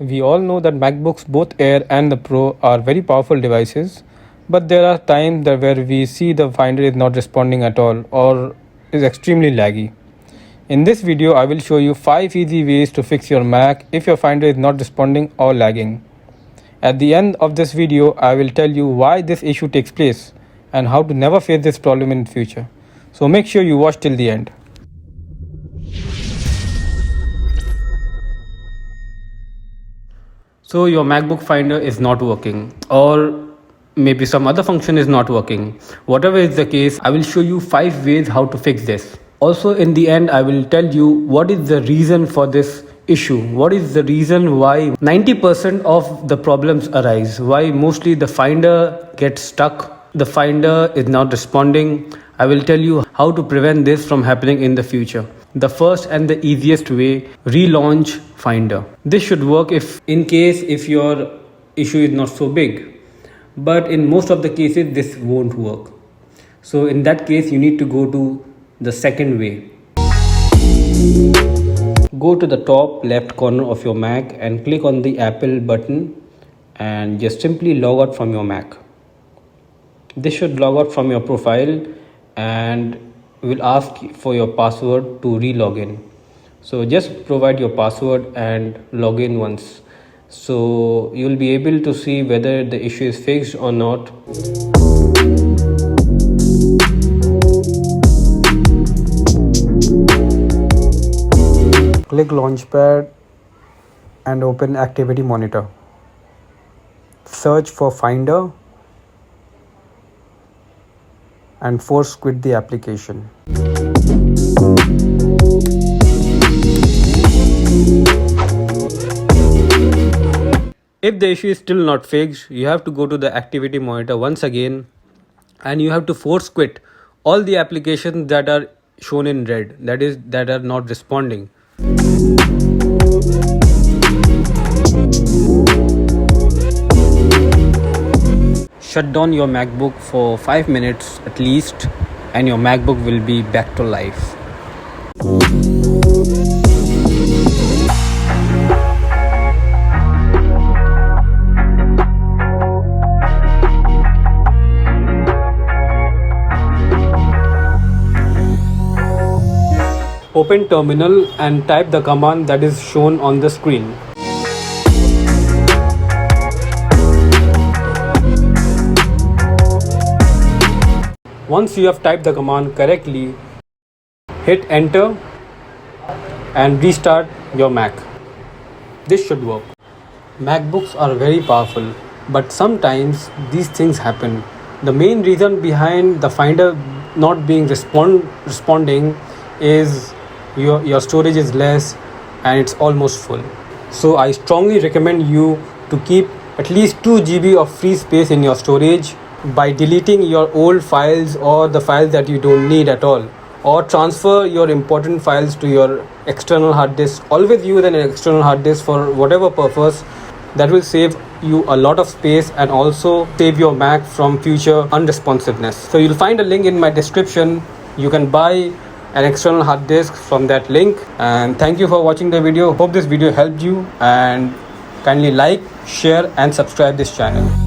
We all know that MacBooks, both Air and the Pro, are very powerful devices, but there are times that where we see the Finder is not responding at all or is extremely laggy. In this video, I will show you 5 easy ways to fix your Mac if your Finder is not responding or lagging. At the end of this video, I will tell you why this issue takes place and how to never face this problem in future. So make sure you watch till the end. So your MacBook Finder is not working, or maybe some other function is not working. Whatever is the case, I will show you 5 ways how to fix this. Also, in the end, I will tell you what is the reason for this issue. What is the reason why 90% of the problems arise? Why mostly the Finder gets stuck, the Finder is not responding. I will tell you how to prevent this from happening in the future. The first and the easiest way, relaunch Finder. This should work if your issue is not so big, but in most of the cases this won't work. So in that case you need to go to the second way. Go to the top left corner of your Mac and click on the Apple button and just simply log out from your Mac. This should log out from your profile and will ask for your password to re-log in. So just provide your password and log in once. So you'll be able to see whether the issue is fixed or not. Click Launchpad and open Activity Monitor. Search for Finder and force quit the application. If the issue is still not fixed, you have to go to the activity monitor once again and you have to force quit all the applications that are shown in red, that is, that are not responding. Shut down your MacBook for 5 minutes at least and your MacBook will be back to life. Open terminal and type the command that is shown on the screen. Once you have typed the command correctly, hit enter and restart your Mac. This should work. MacBooks are very powerful, but sometimes these things happen. The main reason behind the Finder not being responding is your storage is less and it's almost full. So I strongly recommend you to keep at least 2 GB of free space in your storage by deleting your old files or the files that you don't need at all, or transfer your important files to your external hard disk. Always use an external hard disk for whatever purpose. That will save you a lot of space and also save your Mac from future unresponsiveness. So you'll find a link in my description. You can buy an external hard disk from that link. And thank you for watching the video. Hope this video helped you, and kindly like, share and subscribe this channel.